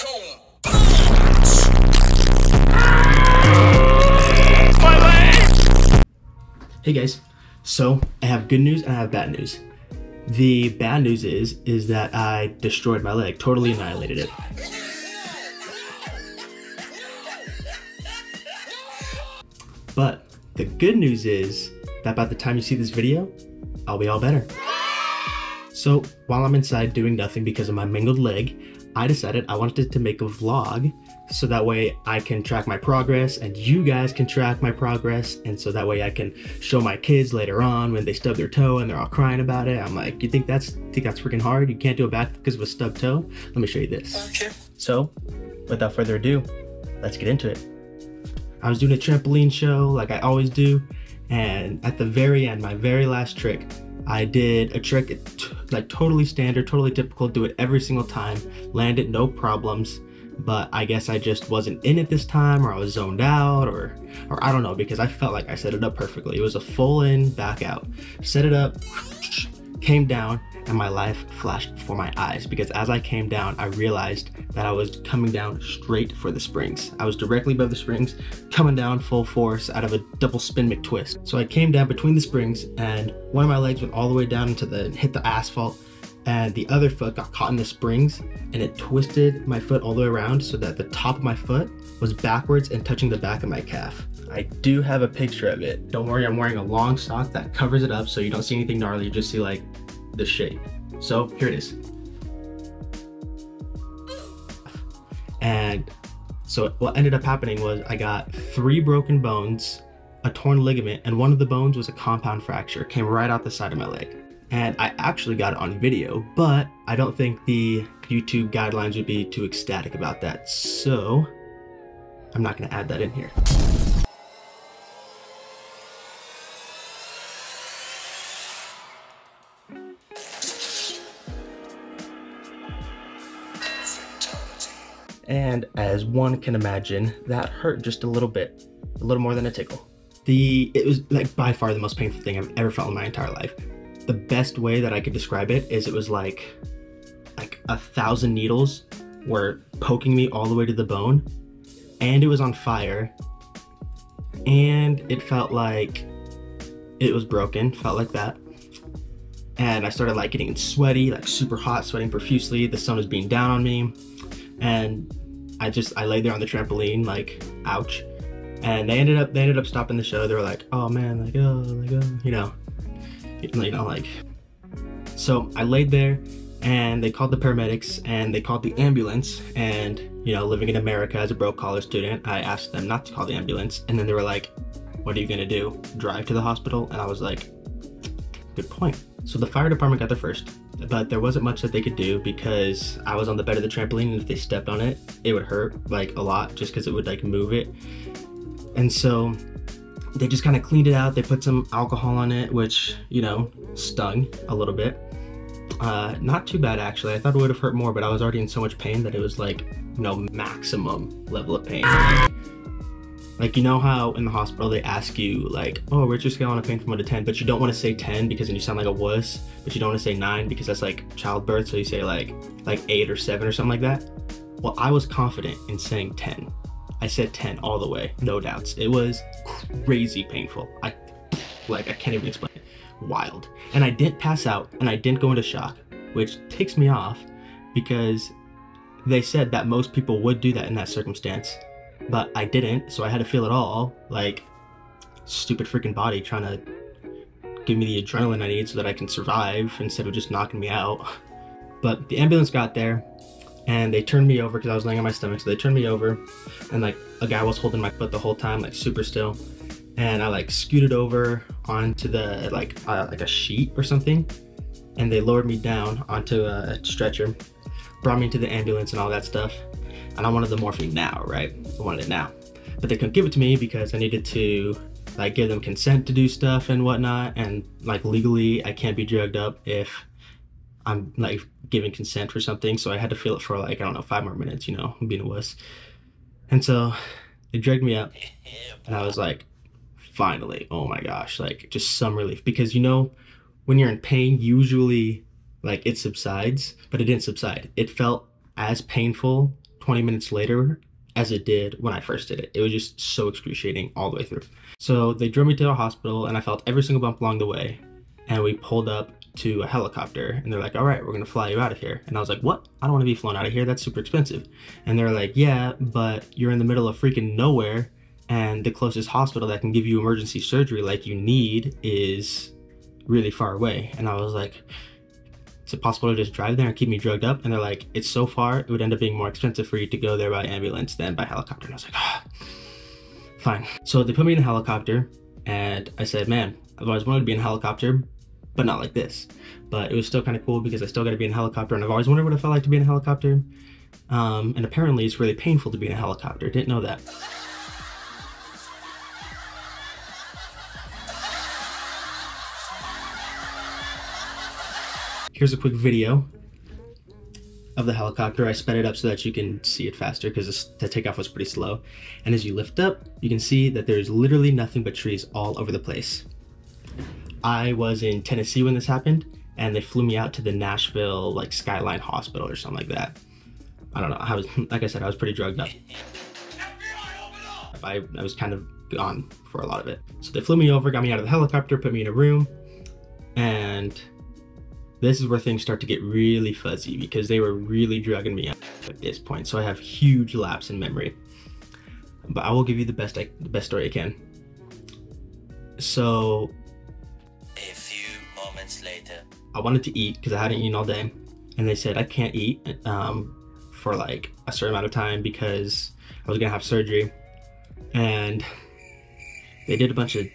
Hey guys, so I have good news and I have bad news. The bad news is that I destroyed my leg, totally annihilated it. But the good news is that by the time you see this video, I'll be all better. So while I'm inside doing nothing because of my mangled leg, I decided I wanted to make a vlog so that way I can track my progress and you guys can track my progress, and so that way I can show my kids later on when they stub their toe and they're all crying about it. I'm like, you think that's freaking hard? You can't do a backflip because of a stubbed toe? Let me show you this. Okay. So without further ado, let's get into it. I was doing a trampoline show like I always do, and at the very end, my very last trick, I did a trick like totally standard, totally typical, do it every single time, landed no problems, but I guess I just wasn't in it this time, or I was zoned out, or I don't know, because I felt like I set it up perfectly. It was a full in, back out. Set it up, came down, and my life flashed before my eyes, because as I came down, I realized that I was coming down straight for the springs. I was directly above the springs, coming down full force out of a double spin McTwist. So I came down between the springs, and one of my legs went all the way down hit the asphalt, and the other foot got caught in the springs, and it twisted my foot all the way around so that the top of my foot was backwards and touching the back of my calf. I do have a picture of it. Don't worry, I'm wearing a long sock that covers it up so you don't see anything gnarly, you just see like the shape. So here it is. And so what ended up happening was I got 3 broken bones, a torn ligament, and one of the bones was a compound fracture. It came right out the side of my leg. And I actually got it on video, but I don't think the YouTube guidelines would be too ecstatic about that. So I'm not gonna add that in here. And as one can imagine, that hurt just a little bit, a little more than a tickle. It was like by far the most painful thing I've ever felt in my entire life. The best way that I could describe it is it was like 1,000 needles were poking me all the way to the bone, and it was on fire, and it felt like it was broken, felt like that. And I started like getting sweaty, like super hot, sweating profusely. The sun was being down on me, and I laid there on the trampoline, like, ouch. And they ended up stopping the show. They were like, oh man, like, you know, like. So I laid there, and they called the paramedics, and they called the ambulance. And, you know, living in America as a broke college student, I asked them not to call the ambulance. And then they were like, what are you gonna do? Drive to the hospital? And I was like, good point. So the fire department got there first, but there wasn't much that they could do because I was on the bed of the trampoline, and if they stepped on it, it would hurt like a lot just because it would like move it. And so they just kind of cleaned it out. They put some alcohol on it, which, you know, stung a little bit. Not too bad actually. I thought it would have hurt more, but I was already in so much pain that it was like, you know, maximum level of pain. Like, you know how in the hospital they ask you like, oh, where's your scale on a pain from 1 to 10, but you don't want to say 10 because then you sound like a wuss, but you don't want to say 9 because that's like childbirth, so you say like 8 or 7 or something like that. Well, I was confident in saying 10. I said 10 all the way, no doubts. It was crazy painful. I can't even explain it. Wild. And I didn't pass out, and I didn't go into shock, which ticks me off because they said that most people would do that in that circumstance. But I didn't, so I had to feel it all, like, stupid freaking body trying to give me the adrenaline I need so that I can survive instead of just knocking me out. But the ambulance got there, and they turned me over because I was laying on my stomach, so they turned me over, and like a guy was holding my foot the whole time, like super still, and I like scooted over onto the like a sheet or something, and they lowered me down onto a stretcher, brought me into the ambulance and all that stuff. And I wanted the morphine now, right? I wanted it now. But they couldn't give it to me because I needed to like give them consent to do stuff and whatnot. And like legally, I can't be drugged up if I'm like giving consent for something. So I had to feel it for like, I don't know, 5 more minutes, you know, being a wuss. And so they dragged me up, and I was like, finally, oh my gosh, like just some relief. Because, you know, when you're in pain, usually like it subsides, but it didn't subside. It felt as painful 20 minutes later as it did when I first did it. It was just so excruciating all the way through. So they drove me to a hospital and I felt every single bump along the way. And we pulled up to a helicopter and they're like, all right, we're gonna fly you out of here. And I was like, what? I don't wanna be flown out of here, that's super expensive. And they're like, yeah, but you're in the middle of freaking nowhere and the closest hospital that can give you emergency surgery like you need is really far away. And I was like, is it possible to just drive there and keep me drugged up? And they're like, it's so far, it would end up being more expensive for you to go there by ambulance than by helicopter. And I was like, ah, fine. So they put me in a helicopter and I said, man, I've always wanted to be in a helicopter, but not like this. But it was still kind of cool because I still got to be in a helicopter and I've always wondered what it felt like to be in a helicopter. And apparently it's really painful to be in a helicopter. Didn't know that. Here's a quick video of the helicopter. I sped it up so that you can see it faster because the takeoff was pretty slow. And as you lift up, you can see that there's literally nothing but trees all over the place. I was in Tennessee when this happened and they flew me out to the Nashville like Skyline Hospital or something like that. I don't know, I was, like I said, I was pretty drugged up. I was kind of gone for a lot of it. So they flew me over, got me out of the helicopter, put me in a room, and this is where things start to get really fuzzy because they were really drugging me up at this point. So I have huge lapse in memory, but I will give you the best story I can. So a few moments later, I wanted to eat because I hadn't eaten all day, and they said I can't eat for like a certain amount of time because I was gonna have surgery, and they did a bunch of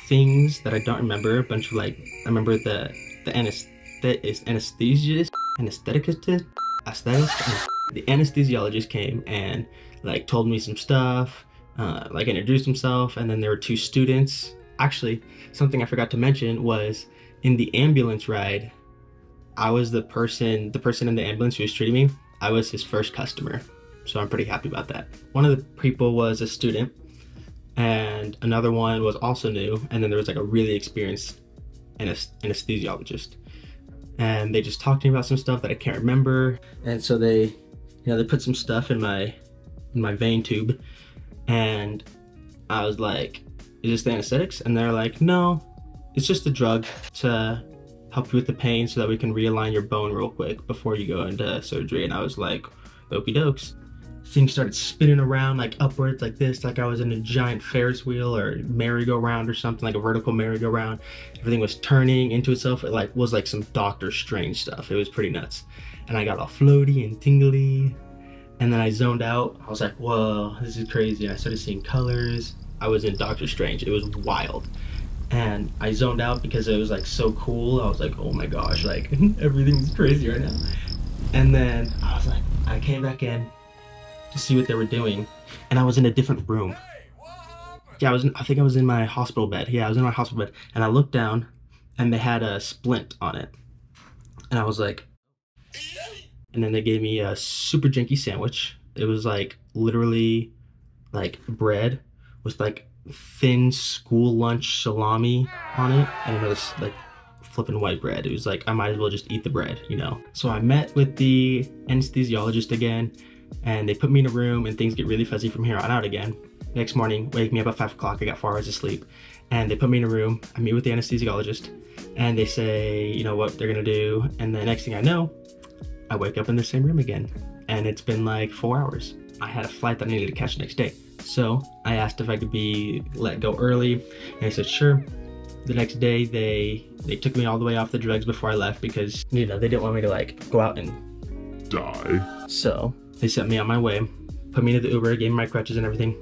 things that I don't remember. A bunch of like, I remember the anesthesiologist. The anesthesiologist came and like told me some stuff, like introduced himself, and then there were two students. Actually, something I forgot to mention was in the ambulance ride, I was the person in the ambulance who was treating me, I was his first customer. So I'm pretty happy about that. One of the people was a student and another one was also new, and then there was like a really experienced anesthesiologist. And they just talked to me about some stuff that I can't remember. And so they put some stuff in my vein tube, and I was like, is this the anesthetics? And they're like, no, it's just a drug to help you with the pain so that we can realign your bone real quick before you go into surgery. And I was like, okie dokes. Things started spinning around like upwards like this, like I was in a giant Ferris wheel or merry-go-round or something, like a vertical merry-go-round. Everything was turning into itself. It like was like some Doctor Strange stuff. It was pretty nuts. And I got all floaty and tingly. And then I zoned out. I was like, whoa, this is crazy. I started seeing colors. I was in Doctor Strange. It was wild. And I zoned out because it was like so cool. I was like, oh my gosh, like everything's crazy right now. And then I was like, I came back in to see what they were doing, and I was in a different room. Yeah, I think I was in my hospital bed. Yeah, I was in my hospital bed, and I looked down and they had a splint on it. And I was like, and then they gave me a super janky sandwich. It was like literally like bread with like thin school lunch salami on it, and it was like flipping white bread. It was like, I might as well just eat the bread, you know? So I met with the anesthesiologist again, and they put me in a room, and things get really fuzzy from here on out again. Next morning, wake me up at 5 o'clock, I got 4 hours of sleep, and they put me in a room. I meet with the anesthesiologist, and they say, you know, what they're gonna do, and the next thing I know, I wake up in the same room again, and it's been like 4 hours. I had a flight that I needed to catch the next day. So I asked if I could be let go early, and they said sure. The next day, they took me all the way off the drugs before I left because, you know, they didn't want me to like go out and die. So they sent me on my way, put me into the Uber, gave me my crutches and everything.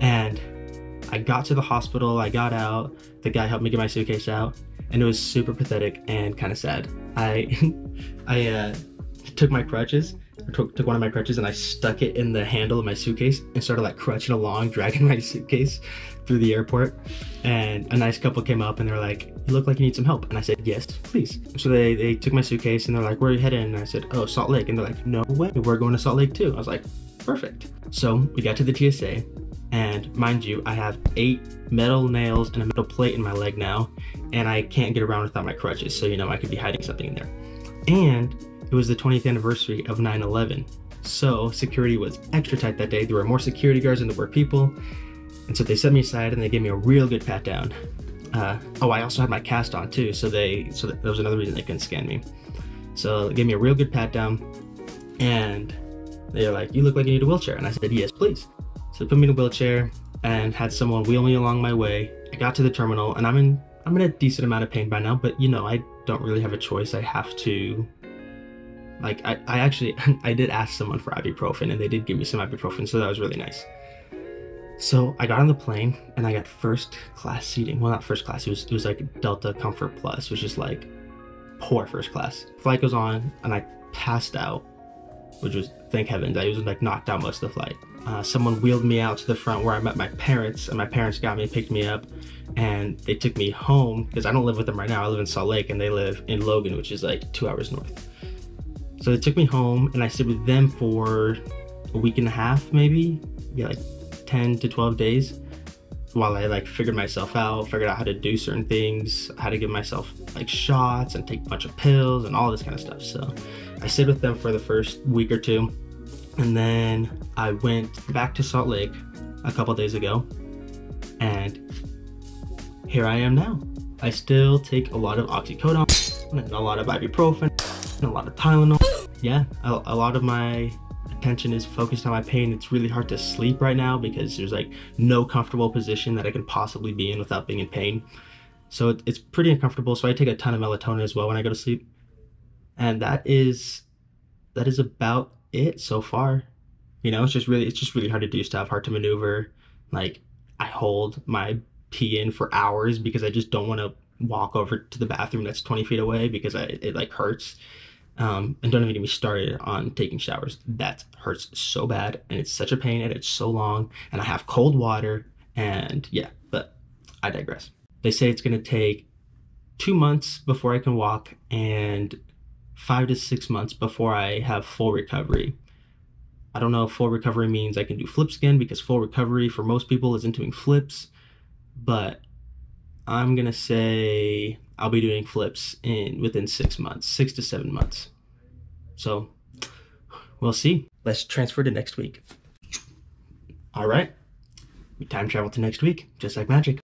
And I got to the hospital, I got out, the guy helped me get my suitcase out, and it was super pathetic and kind of sad. I took my crutches, took one of my crutches, and I stuck it in the handle of my suitcase and started like crutching along, dragging my suitcase through the airport. And a nice couple came up and they're like, you look like you need some help. And I said, yes, please. So they took my suitcase and they're like, where are you heading? And I said, oh, Salt Lake. And they're like, no way, we're going to Salt Lake too. I was like, perfect. So we got to the TSA, and mind you, I have 8 metal nails and a metal plate in my leg now, and I can't get around without my crutches. So, you know, I could be hiding something in there. And it was the 20th anniversary of 9/11. So security was extra tight that day. There were more security guards than there were people. And so they set me aside and they gave me a real good pat down. Oh, I also had my cast on too. So that was another reason they couldn't scan me. So they gave me a real good pat down and they were like, "You look like you need a wheelchair." And I said, "Yes, please." So they put me in a wheelchair and had someone wheel me along my way. I got to the terminal and I'm in a decent amount of pain by now, but you know, I don't really have a choice. I have to, like, I actually, I did ask someone for ibuprofen and they did give me some ibuprofen, so that was really nice. So I got on the plane and I got first class seating. Well, not first class, it was like Delta Comfort Plus, which is like poor first class. Flight goes on and I passed out, which was, thank heavens, I was like knocked out most of the flight. Someone wheeled me out to the front where I met my parents, and my parents got me, picked me up, and they took me home because I don't live with them right now. I live in Salt Lake and they live in Logan, which is like 2 hours north. So they took me home and I stayed with them for a week and a half, maybe, yeah, like 10 to 12 days, while I like figured myself out, figured out how to do certain things, how to give myself like shots and take a bunch of pills and all this kind of stuff. So I stayed with them for the first week or two, and then I went back to Salt Lake a couple days ago, and here I am now. I still take a lot of oxycodone and a lot of ibuprofen and a lot of Tylenol. Yeah, a lot of my attention is focused on my pain. It's really hard to sleep right now because there's like no comfortable position that I can possibly be in without being in pain. So it's pretty uncomfortable. So I take a ton of melatonin as well when I go to sleep. And that is about it so far. You know, it's just really hard to do stuff, hard to maneuver. Like, I hold my pee in for hours because I just don't want to walk over to the bathroom that's 20 feet away because it like hurts. And don't even get me started on taking showers. That hurts so bad and it's such a pain and it's so long and I have cold water and yeah, but I digress. They say it's gonna take 2 months before I can walk and 5 to 6 months before I have full recovery. I don't know if full recovery means I can do flips again, because full recovery for most people isn't doing flips, but I'm gonna say I'll be doing flips within 6 months, 6 to 7 months. So we'll see. Let's transfer to next week. All right, we time travel to next week, just like magic.